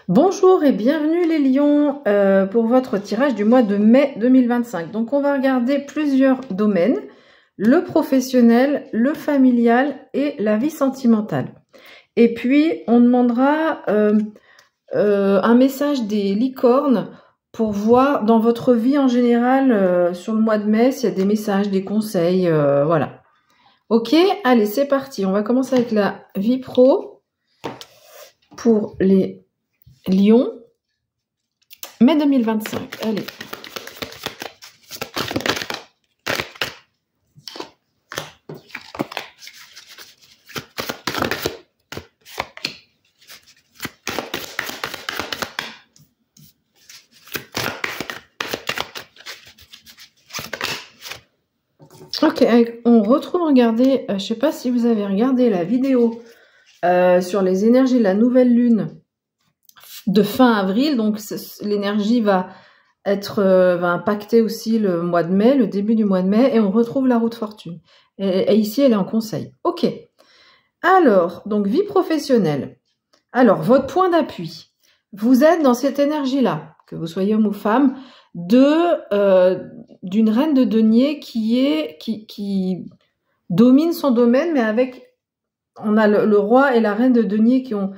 Bonjour et bienvenue les lions pour votre tirage du mois de mai 2025. Donc on va regarder plusieurs domaines, le professionnel, le familial et la vie sentimentale. Et puis on demandera un message des licornes pour voir dans votre vie en général sur le mois de mai s'il y a des messages, des conseils, voilà. Ok, allez c'est parti, on va commencer avec la vie pro pour les Lion, mai 2025. Allez. Ok, on retrouve regarder, je sais pas si vous avez regardé la vidéo sur les énergies de la nouvelle lune de fin avril, donc l'énergie va impacter aussi le mois de mai, le début du mois de mai, et on retrouve la roue de fortune. Et ici, elle est en conseil. Ok. Alors, donc vie professionnelle. Alors, votre point d'appui. Vous êtes dans cette énergie-là, que vous soyez homme ou femme, d'une reine de denier qui domine son domaine, mais avec, on a le roi et la reine de denier qui ont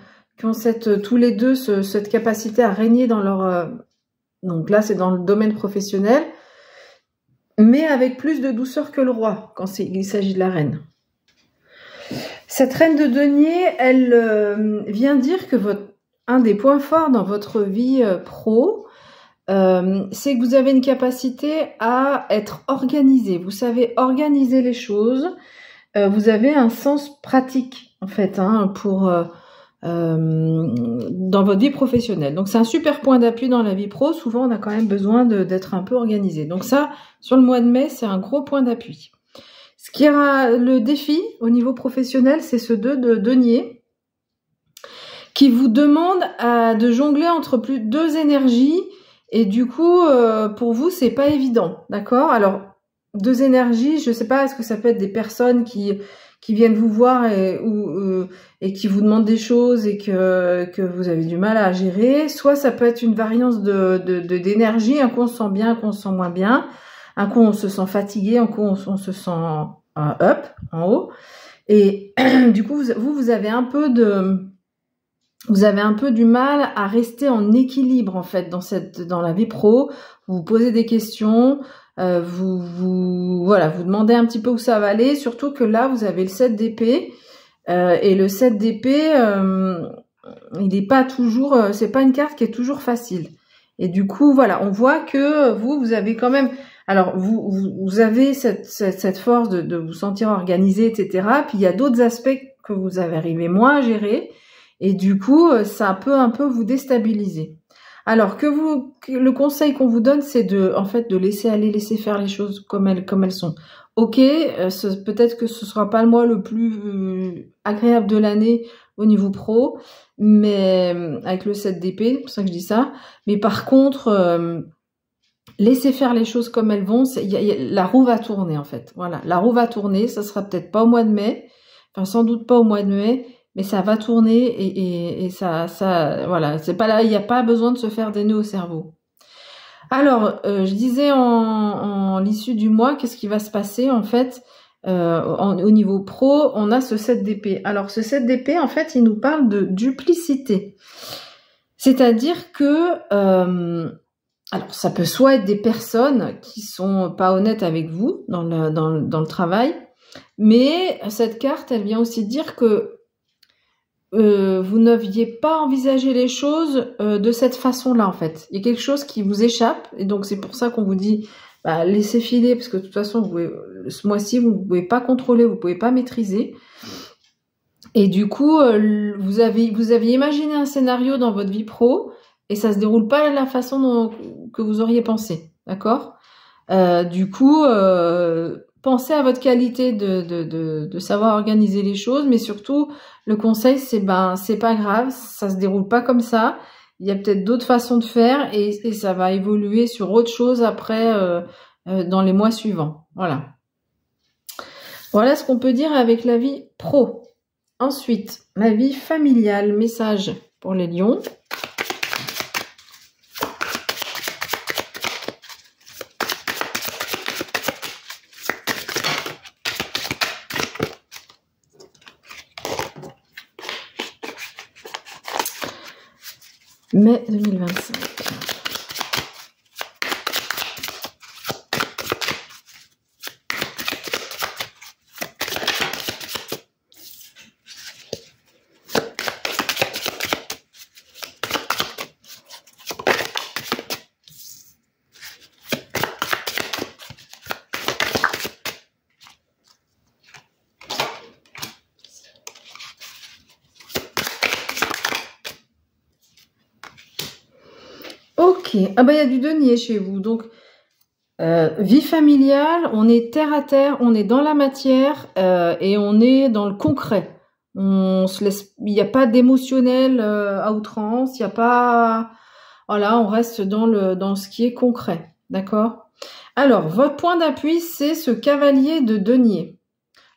tous les deux cette capacité à régner dans leur... donc là, c'est dans le domaine professionnel, mais avec plus de douceur que le roi, quand il s'agit de la reine. Cette reine de denier, elle vient dire que un des points forts dans votre vie pro, c'est que vous avez une capacité à être organisé. Vous savez organiser les choses. Vous avez un sens pratique, en fait, pour... dans votre vie professionnelle. Donc c'est un super point d'appui dans la vie pro. Souvent on a quand même besoin d'être un peu organisé. Donc ça, sur le mois de mai, c'est un gros point d'appui. Ce qui aura le défi au niveau professionnel, c'est ce 2 de denier qui vous demande de jongler entre deux énergies, et du coup pour vous c'est pas évident, d'accord? Alors deux énergies, je sais pas, est-ce que ça peut être des personnes qui viennent vous voir et qui vous demandent des choses et que vous avez du mal à gérer. Soit ça peut être une variance d'énergie, un coup on se sent bien, un coup on se sent moins bien, un coup on se sent fatigué, un coup on se sent up, en haut. Et du coup vous avez un peu du mal à rester en équilibre en fait dans la vie pro. Vous vous posez des questions. Vous demandez un petit peu où ça va aller, surtout que là vous avez le 7 d'épée et le 7 d'épée il n'est pas toujours, c'est pas une carte qui est toujours facile, et du coup voilà, on voit que vous avez quand même, alors vous avez cette force de vous sentir organisé, etc. Puis il y a d'autres aspects que vous avez arrivé moins à gérer, et du coup ça peut un peu vous déstabiliser. Alors le conseil qu'on vous donne, c'est de laisser aller, laisser faire les choses comme elles sont. Ok, peut-être que ce sera pas le mois le plus agréable de l'année au niveau pro, mais avec le 7 d'épée, c'est pour ça que je dis ça. Mais par contre, laissez faire les choses comme elles vont. La roue va tourner en fait. Voilà, la roue va tourner. Ça sera peut-être pas au mois de mai, enfin sans doute pas au mois de mai. Mais ça va tourner et ça voilà, c'est pas là, il n'y a pas besoin de se faire des nœuds au cerveau. Alors, je disais en l'issue du mois, qu'est-ce qui va se passer en fait au niveau pro, on a ce 7 d'épée. Alors ce 7 d'épée, en fait, il nous parle de duplicité. C'est-à-dire que, alors ça peut soit être des personnes qui sont pas honnêtes avec vous dans le travail, mais cette carte, elle vient aussi dire que vous n'aviez pas envisagé les choses de cette façon-là en fait. Il y a quelque chose qui vous échappe, et donc c'est pour ça qu'on vous dit laissez filer, parce que de toute façon ce mois-ci vous ne pouvez pas contrôler, vous ne pouvez pas maîtriser. Et du coup vous aviez imaginé un scénario dans votre vie pro et ça se déroule pas de la façon que vous auriez pensé, d'accord? Du coup pensez à votre qualité de savoir organiser les choses, mais surtout le conseil c'est pas grave, ça se déroule pas comme ça, il y a peut-être d'autres façons de faire et ça va évoluer sur autre chose après dans les mois suivants. Voilà ce qu'on peut dire avec la vie pro. Ensuite, la vie familiale, message pour les lions. Mai 2025. Ok, ah bah il y a du denier chez vous, donc vie familiale, on est terre à terre, on est dans la matière et on est dans le concret. On se laisse, il n'y a pas d'émotionnel à outrance, il n'y a pas, voilà, on reste dans ce qui est concret, d'accord? Alors votre point d'appui, c'est ce cavalier de denier.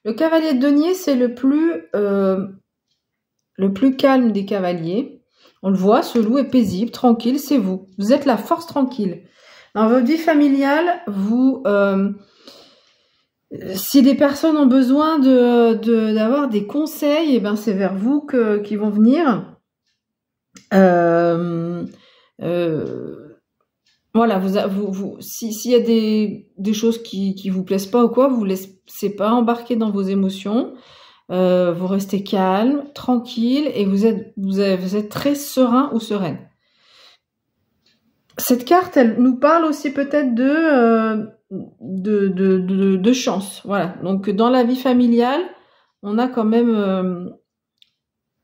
Le cavalier de denier, c'est le plus calme des cavaliers. On le voit, ce loup est paisible, tranquille, c'est vous. Vous êtes la force tranquille. Dans votre vie familiale, si des personnes ont besoin d'avoir des conseils, eh ben c'est vers vous qu'ils vont venir. Voilà, s'il y a des choses qui vous plaisent pas ou quoi, vous laissez pas embarquer dans vos émotions. Vous restez calme, tranquille et vous êtes très serein ou sereine. Cette carte, elle nous parle aussi peut-être de chance. Voilà. Donc dans la vie familiale, on a quand même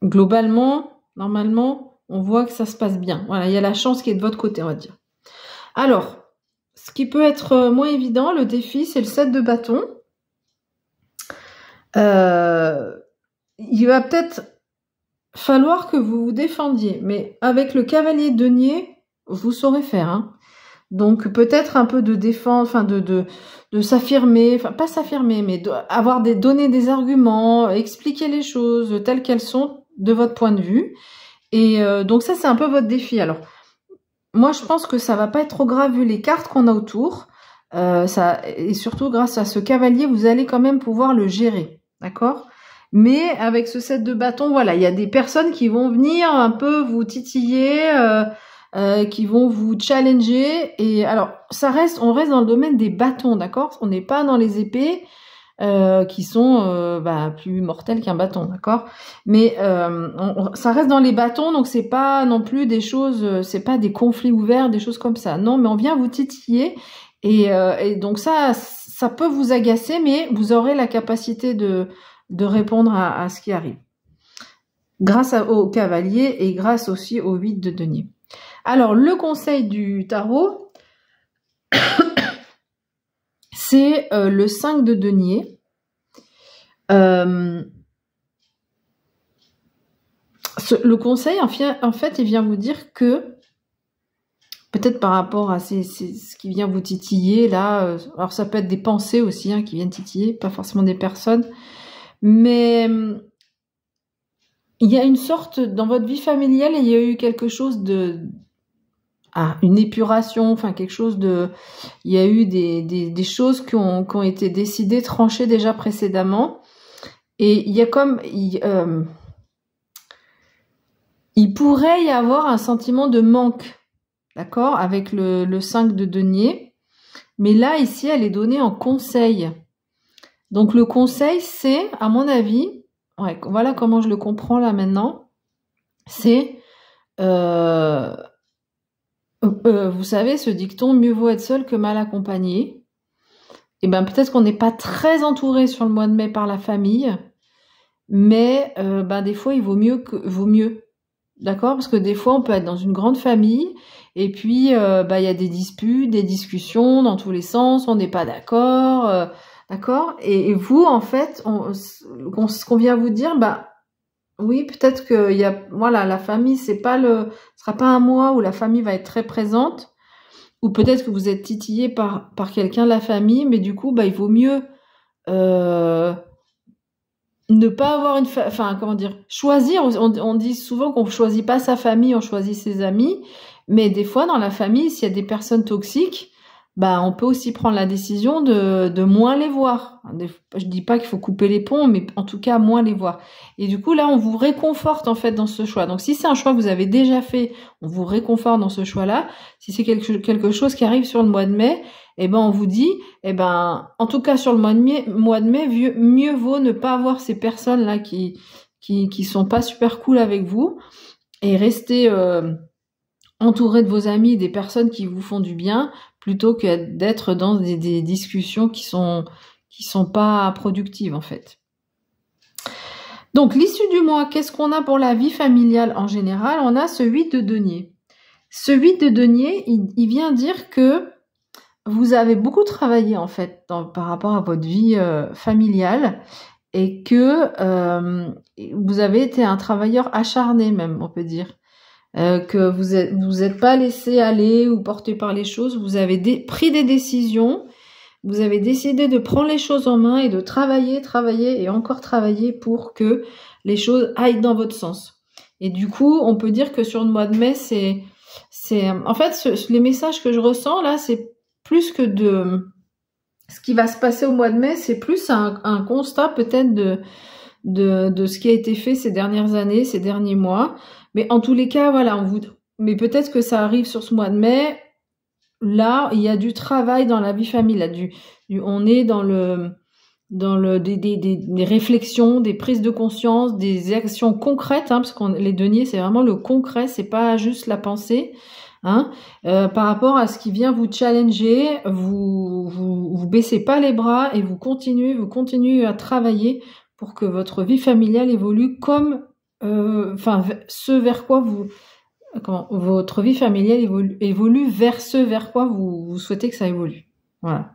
globalement, normalement, on voit que ça se passe bien. Voilà, il y a la chance qui est de votre côté, on va dire. Alors, ce qui peut être moins évident, le défi, c'est le 7 de bâton. Il va peut-être falloir que vous vous défendiez, mais avec le cavalier de denier, vous saurez faire. Hein. Donc peut-être un peu de défense, enfin de s'affirmer, enfin pas s'affirmer, mais donner des arguments, expliquer les choses telles qu'elles sont de votre point de vue. Et donc ça, c'est un peu votre défi. Alors moi, je pense que ça va pas être trop grave vu les cartes qu'on a autour. Et surtout grâce à ce cavalier, vous allez quand même pouvoir le gérer. D'accord? Mais avec ce 7 de bâton, voilà, il y a des personnes qui vont venir un peu vous titiller, qui vont vous challenger. Et alors, on reste dans le domaine des bâtons, d'accord? On n'est pas dans les épées qui sont plus mortelles qu'un bâton, d'accord? Mais ça reste dans les bâtons, donc c'est pas non plus des choses, c'est pas des conflits ouverts, des choses comme ça. Non, mais on vient vous titiller. Et donc ça peut vous agacer, mais vous aurez la capacité de répondre à ce qui arrive. Grâce au cavalier et grâce aussi au 8 de denier. Alors, le conseil du tarot, c'est le 5 de denier. Le conseil, en fait, il vient vous dire que peut-être par rapport à ce qui vient vous titiller, là, alors ça peut être des pensées aussi qui viennent titiller, pas forcément des personnes, mais il y a une sorte, dans votre vie familiale, il y a eu quelque chose une épuration, enfin quelque chose il y a eu des choses qui ont été décidées, tranchées déjà précédemment, et il y a il pourrait y avoir un sentiment de manque. D'accord, avec le 5 de denier. Mais là, ici, elle est donnée en conseil. Donc, le conseil, c'est, à mon avis, voilà comment je le comprends là maintenant, c'est, vous savez, ce dicton, mieux vaut être seul que mal accompagné. Et ben peut-être qu'on n'est pas très entouré sur le mois de mai par la famille, mais des fois, il vaut mieux. D'accord? Parce que des fois, on peut être dans une grande famille et puis il y a des disputes, des discussions dans tous les sens, on n'est pas d'accord, d'accord? Et vous, en fait, ce qu'on vient vous dire, oui, peut-être que la famille, ce sera pas un mois où la famille va être très présente, ou peut-être que vous êtes titillé par quelqu'un de la famille, mais du coup, il vaut mieux ne pas avoir choisir. On dit souvent qu'on choisit pas sa famille, on choisit ses amis. Mais des fois, dans la famille, s'il y a des personnes toxiques, bah on peut aussi prendre la décision de moins les voir. Je dis pas qu'il faut couper les ponts, mais en tout cas moins les voir. Et du coup là, on vous réconforte en fait dans ce choix. Donc si c'est un choix que vous avez déjà fait, on vous réconforte dans ce choix-là. Si c'est quelque chose qui arrive sur le mois de mai, eh ben on vous dit, eh ben en tout cas sur le mois de mai, mieux vaut ne pas avoir ces personnes là qui sont pas super cool avec vous et rester entouré de vos amis, des personnes qui vous font du bien, plutôt que d'être dans des discussions qui sont pas productives en fait. Donc l'issue du mois, qu'est-ce qu'on a pour la vie familiale en général? On a ce 8 de denier. Ce 8 de denier, il vient dire que vous avez beaucoup travaillé en fait par rapport à votre vie familiale et que vous avez été un travailleur acharné même, on peut dire. Que vous êtes pas laissé aller ou porté par les choses, vous avez pris des décisions, vous avez décidé de prendre les choses en main et de travailler et encore travailler pour que les choses aillent dans votre sens. Et du coup, on peut dire que sur le mois de mai, c'est en fait les messages que je ressens là, c'est plus que de ce qui va se passer au mois de mai, c'est plus un constat peut-être de ce qui a été fait ces dernières années, ces derniers mois. Mais en tous les cas, voilà, mais peut-être que ça arrive sur ce mois de mai. Là, il y a du travail dans la vie familiale. On est dans des réflexions, des prises de conscience, des actions concrètes, hein, parce que les deniers, c'est vraiment le concret, c'est pas juste la pensée. Hein, par rapport à ce qui vient vous challenger, vous baissez pas les bras et vous continuez à travailler pour que votre vie familiale évolue comme ce vers quoi votre vie familiale évolue vers ce vers quoi vous souhaitez que ça évolue. Voilà.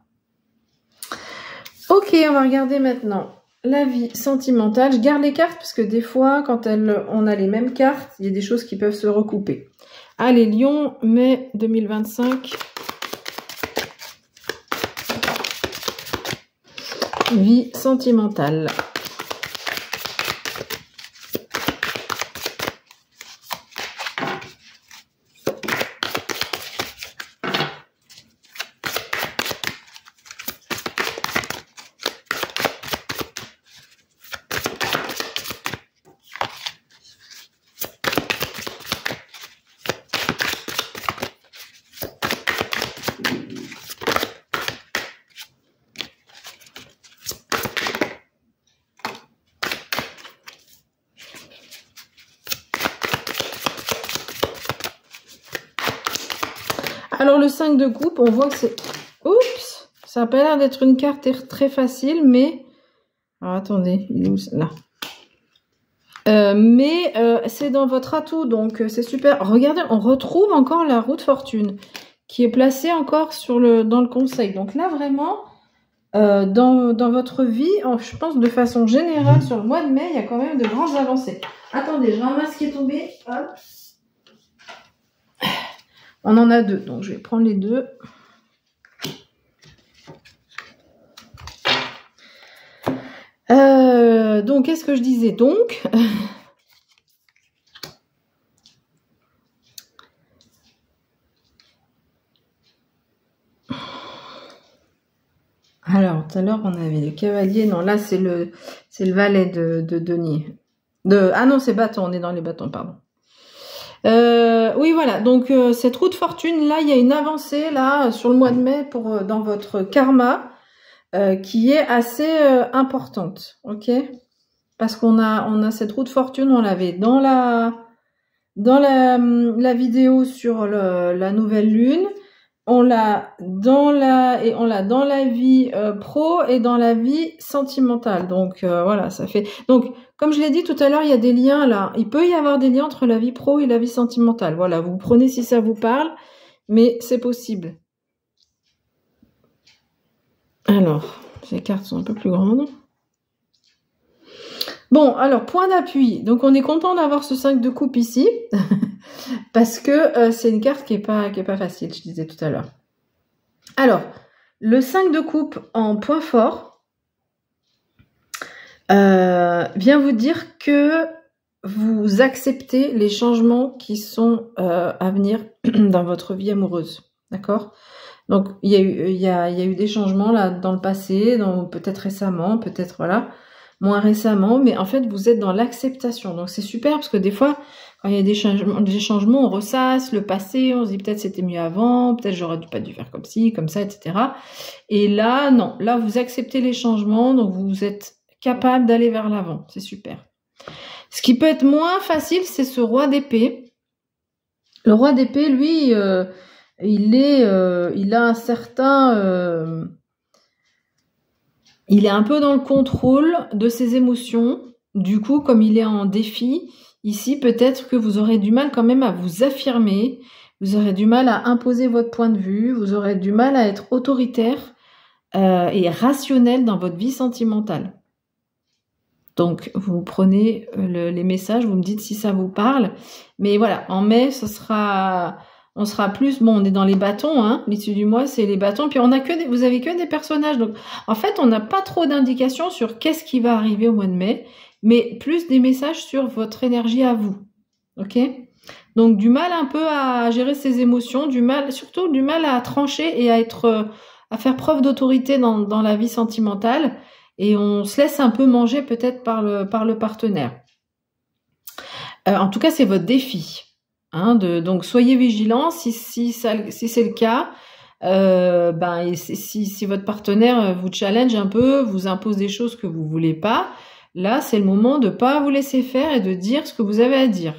Ok, on va regarder maintenant la vie sentimentale. Je garde les cartes parce que des fois, quand on a les mêmes cartes, il y a des choses qui peuvent se recouper. Allez, Lion, mai 2025. Vie sentimentale. Alors le 5 de coupe, on voit que c'est... Oups! Ça n'a pas l'air d'être une carte très facile, mais... Alors attendez, il est où là? C'est dans votre atout, donc c'est super. Regardez, on retrouve encore la roue de fortune qui est placée encore dans le conseil. Donc là, vraiment, dans votre vie, je pense de façon générale, sur le mois de mai, il y a quand même de grandes avancées. Attendez, je ramasse ce qui est tombé. Hop. On en a deux, donc je vais prendre les deux. Donc, qu'est-ce que je disais? Donc, alors, tout à l'heure, on avait le cavalier. Non, là, c'est le valet de denier. Ah non, c'est bâton, on est dans les bâtons, pardon. Oui, voilà, donc cette roue de fortune, là, il y a une avancée, là, sur le mois de mai, dans votre karma, qui est assez importante, ok? Parce qu'on a cette roue de fortune, on l'avait dans la vidéo sur la nouvelle lune, on l'a dans la vie pro et dans la vie sentimentale. Donc voilà, ça fait. Donc comme je l'ai dit tout à l'heure, il y a des liens là. Il peut y avoir des liens entre la vie pro et la vie sentimentale. Voilà, vous prenez si ça vous parle, mais c'est possible. Alors, ces cartes sont un peu plus grandes. Bon, alors, point d'appui. Donc, on est content d'avoir ce 5 de coupe ici. Parce que c'est une carte qui est pas facile, je disais tout à l'heure. Alors, le 5 de coupe en point fort vient vous dire que vous acceptez les changements qui sont à venir dans votre vie amoureuse. D'accord ? Donc il y a eu des changements là dans le passé, peut-être récemment, peut-être voilà, moins récemment, mais en fait vous êtes dans l'acceptation. Donc c'est super parce que des fois quand il y a des changements, on ressasse le passé, on se dit peut-être c'était mieux avant, peut-être j'aurais pas dû faire comme ci, comme ça, etc. Et là non, là vous acceptez les changements, donc vous êtes capable d'aller vers l'avant, c'est super. Ce qui peut être moins facile, c'est ce roi d'épée. Le roi d'épée, lui, il a un certain, il est un peu dans le contrôle de ses émotions. Du coup, comme il est en défi, ici, peut-être que vous aurez du mal quand même à vous affirmer. Vous aurez du mal à imposer votre point de vue. Vous aurez du mal à être autoritaire et rationnel dans votre vie sentimentale. Donc, vous prenez les messages, vous me dites si ça vous parle. Mais voilà, en mai, on sera plus, bon, on est dans les bâtons, hein. L'issue du mois, c'est les bâtons. Puis vous avez que des personnages. Donc, en fait, on n'a pas trop d'indications sur qu'est-ce qui va arriver au mois de mai, mais plus des messages sur votre énergie à vous. Ok? Donc, du mal un peu à gérer ses émotions, surtout du mal à trancher et à faire preuve d'autorité dans la vie sentimentale. Et on se laisse un peu manger peut-être par le partenaire. En tout cas, c'est votre défi. Hein, donc, soyez vigilants si c'est le cas. Et si votre partenaire vous challenge un peu, vous impose des choses que vous voulez pas, là, c'est le moment de pas vous laisser faire et de dire ce que vous avez à dire.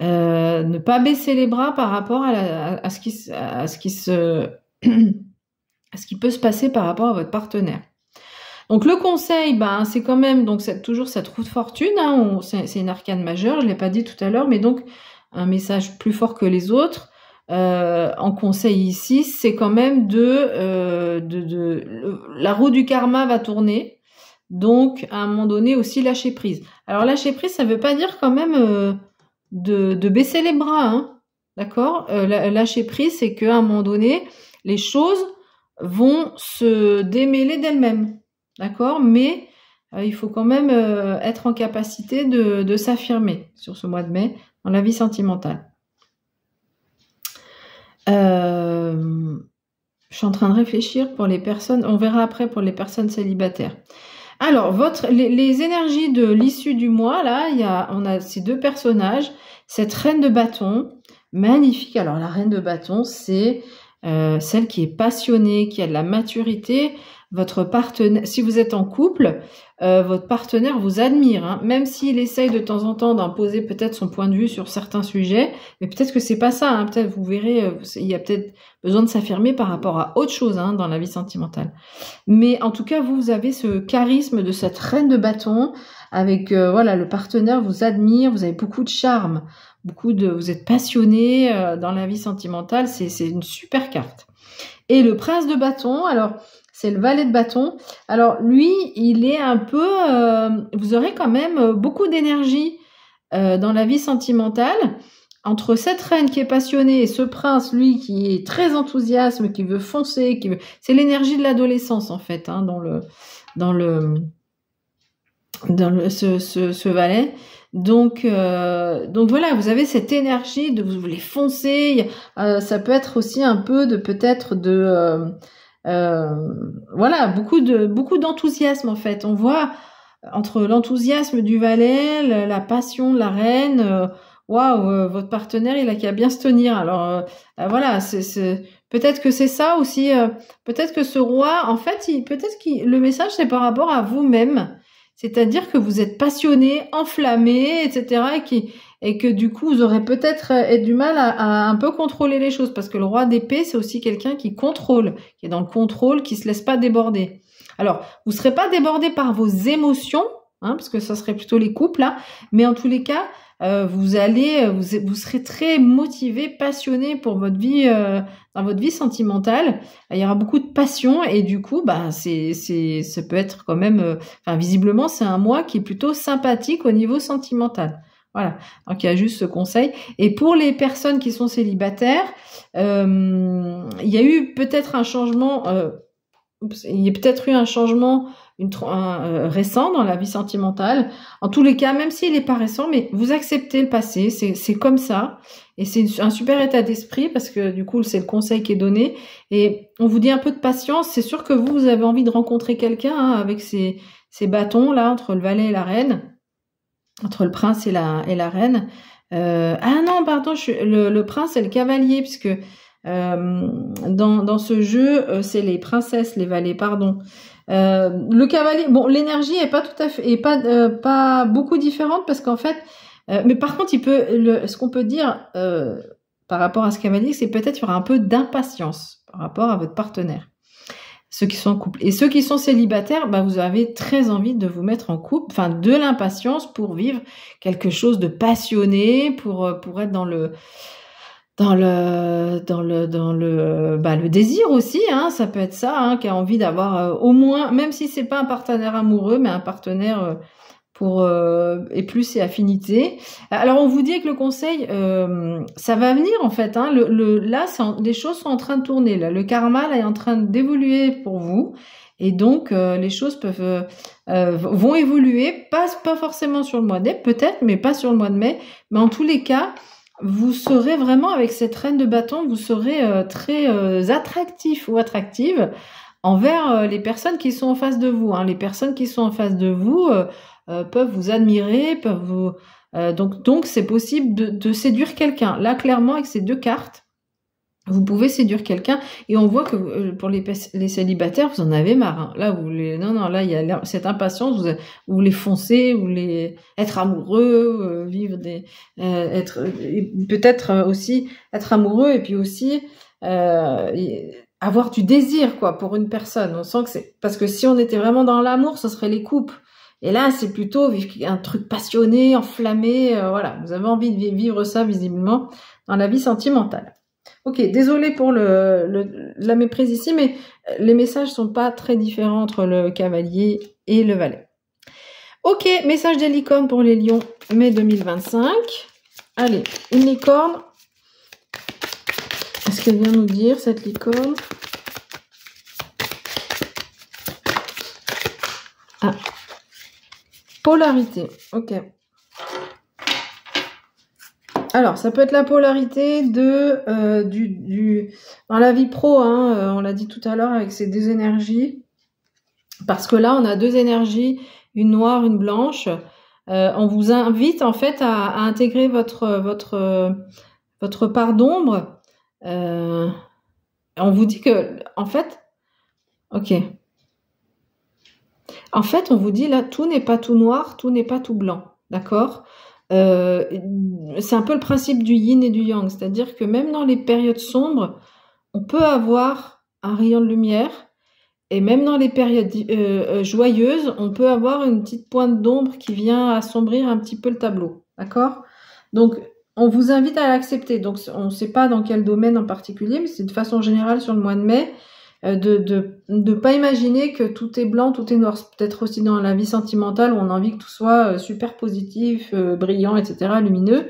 Ne pas baisser les bras par rapport à ce qui peut se passer par rapport à votre partenaire. Donc le conseil, c'est quand même donc toujours cette roue de fortune. Hein, c'est une arcane majeure, je l'ai pas dit tout à l'heure, mais donc un message plus fort que les autres. En conseil ici, c'est quand même la roue du karma va tourner. Donc à un moment donné aussi lâcher prise. Alors lâcher prise, ça veut pas dire quand même de baisser les bras, hein, d'accord. Lâcher prise, c'est qu'à un moment donné, les choses vont se démêler d'elles-mêmes. D'accord, mais il faut quand même être en capacité de s'affirmer sur ce mois de mai dans la vie sentimentale. Je suis en train de réfléchir pour les personnes, on verra après pour les personnes célibataires. Alors, les énergies de l'issue du mois, là, on a ces deux personnages, cette reine de bâton, magnifique. Alors, la reine de bâton, c'est celle qui est passionnée, qui a de la maturité. Votre partenaire, si vous êtes en couple, votre partenaire vous admire, hein, même s'il essaye de temps en temps d'imposer peut-être son point de vue sur certains sujets, mais peut-être que c'est pas ça, hein, peut-être vous verrez, il y a peut-être besoin de s'affirmer par rapport à autre chose, hein, dans la vie sentimentale. Mais en tout cas, vous avez ce charisme de cette reine de bâton, avec le partenaire vous admire, vous avez beaucoup de charme, vous êtes passionné dans la vie sentimentale, c'est une super carte. Et le prince de bâton, alors c'est le valet de bâton. Alors lui, il est un peu, vous aurez quand même beaucoup d'énergie dans la vie sentimentale. Entre cette reine qui est passionnée et ce prince, lui, qui est très enthousiaste, qui veut foncer, c'est l'énergie de l'adolescence en fait, hein, ce valet. Donc voilà, vous avez cette énergie de vous voulez foncer. Ça peut être aussi un peu beaucoup d'enthousiasme en fait. On voit entre l'enthousiasme du valet, la passion de la reine. Votre partenaire il a qu'à bien se tenir. Alors voilà, c'est peut-être que c'est ça aussi. Peut-être que ce roi, en fait, le message c'est par rapport à vous-même. C'est-à-dire que vous êtes passionné, enflammé, etc. Et que du coup, vous aurez peut-être du mal à un peu contrôler les choses. Parce que le roi d'épée, c'est aussi quelqu'un qui contrôle, qui est dans le contrôle, qui se laisse pas déborder. Alors, vous serez pas débordé par vos émotions, hein, parce que ça serait plutôt les couples, là. Mais en tous les cas, vous serez très motivé, passionné pour votre vie, dans votre vie sentimentale. Il y aura beaucoup de passion et du coup, ça peut être quand même, visiblement, c'est un mois qui est plutôt sympathique au niveau sentimental. Voilà. Donc il y a juste ce conseil. Et pour les personnes qui sont célibataires, il y a eu peut-être un changement il y a peut-être eu un changement récent dans la vie sentimentale. En tous les cas, même s'il n'est pas récent, mais vous acceptez le passé, c'est comme ça. Et c'est un super état d'esprit parce que du coup, c'est le conseil qui est donné. Et on vous dit un peu de patience. C'est sûr que vous avez envie de rencontrer quelqu'un avec ces bâtons là entre le valet et la reine, entre le prince et la reine. Ah non, pardon, le prince et le cavalier, puisque dans ce jeu, c'est les princesses, les valets, pardon. Le cavalier, bon, l'énergie est pas tout à fait, est pas beaucoup différente parce qu'en fait, mais par contre, ce qu'on peut dire par rapport à ce cavalier, c'est peut-être qu'il y aura un peu d'impatience par rapport à votre partenaire. Ceux qui sont en couple. Et ceux qui sont célibataires, bah, vous avez très envie de vous mettre en couple, enfin, de l'impatience pour vivre quelque chose de passionné, pour être dans le désir aussi, hein, ça peut être ça, hein, qui a envie d'avoir au moins, même si c'est pas un partenaire amoureux, mais un partenaire et plus et affinité. Alors on vous dit que le conseil, ça va venir en fait. Hein, là, les choses sont en train de tourner. Là, le karma là, est en train d'évoluer pour vous, et donc les choses vont évoluer. Pas forcément sur le mois de mai, peut-être, mais pas sur le mois de mai. Mais en tous les cas, vous serez vraiment avec cette reine de bâton, vous serez très attractif ou attractive envers les personnes qui sont en face de vous. Hein. Les personnes qui sont en face de vous peuvent vous admirer, peuvent vous donc c'est possible de séduire quelqu'un. Là, clairement, avec ces deux cartes, vous pouvez séduire quelqu'un, et on voit que pour les célibataires, vous en avez marre. Hein. Là, non, là, il y a cette impatience, vous voulez foncer, vous voulez être amoureux, vivre peut-être aussi être amoureux, et puis aussi avoir du désir, quoi, pour une personne. On sent que parce que si on était vraiment dans l'amour, ce serait les couples. Et là, c'est plutôt un truc passionné, enflammé, voilà. Vous avez envie de vivre ça, visiblement, dans la vie sentimentale. Ok, désolé pour la méprise ici, mais les messages sont pas très différents entre le cavalier et le valet. Ok, message des licornes pour les lions, mai 2025. Allez, une licorne. Qu'est-ce qu'elle vient nous dire, cette licorne? Ah, polarité, ok. Alors, ça peut être la polarité dans la vie pro, hein, on l'a dit tout à l'heure avec ces deux énergies, parce que là, on a deux énergies, une noire, une blanche. On vous invite en fait à intégrer votre part d'ombre. On vous dit que, en fait, ok. En fait, on vous dit là, tout n'est pas tout noir, tout n'est pas tout blanc, d'accord ? C'est un peu le principe du yin et du yang, c'est-à-dire que même dans les périodes sombres, on peut avoir un rayon de lumière, et même dans les périodes joyeuses, on peut avoir une petite pointe d'ombre qui vient assombrir un petit peu le tableau, d'accord? Donc, on vous invite à l'accepter. Donc, on ne sait pas dans quel domaine en particulier, mais c'est de façon générale sur le mois de mai, de pas imaginer que tout est blanc, tout est noir. C'est peut-être aussi dans la vie sentimentale où on a envie que tout soit super positif, brillant, etc., lumineux.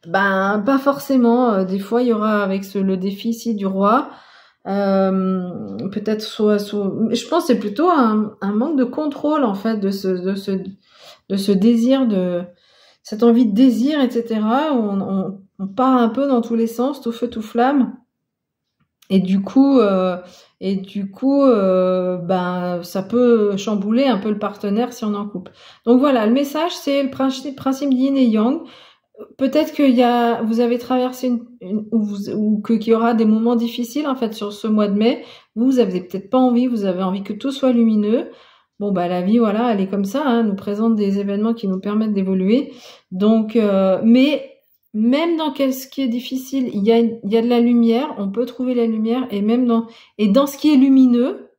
Ben, pas forcément. Des fois, il y aura avec le défi ici du roi, peut-être je pense que c'est plutôt un manque de contrôle, en fait, de ce désir, cette envie de désir, etc. On part un peu dans tous les sens, tout feu, tout flamme. Et du coup, ben, ça peut chambouler un peu le partenaire si on est en couple. Donc voilà, le message, c'est le principe yin et yang. Peut-être vous avez traversé qu'il y aura des moments difficiles, en fait, sur ce mois de mai. Vous avez peut-être pas envie, vous avez envie que tout soit lumineux. Bon, bah, la vie, voilà, elle est comme ça, hein, nous présente des événements qui nous permettent d'évoluer. Donc, mais même dans ce qui est difficile, il y a de la lumière, on peut trouver la lumière, et même dans ce qui est lumineux,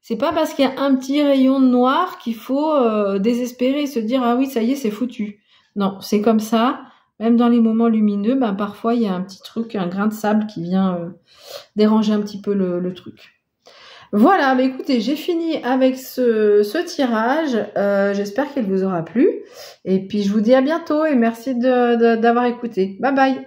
c'est pas parce qu'il y a un petit rayon de noir qu'il faut désespérer et se dire ah oui, ça y est, c'est foutu. Non, c'est comme ça. Même dans les moments lumineux, ben parfois il y a un petit truc, un grain de sable qui vient déranger un petit peu le truc. Voilà, bah écoutez, j'ai fini avec ce tirage. J'espère qu'il vous aura plu. Et puis je vous dis à bientôt et merci d'avoir écouté. Bye bye.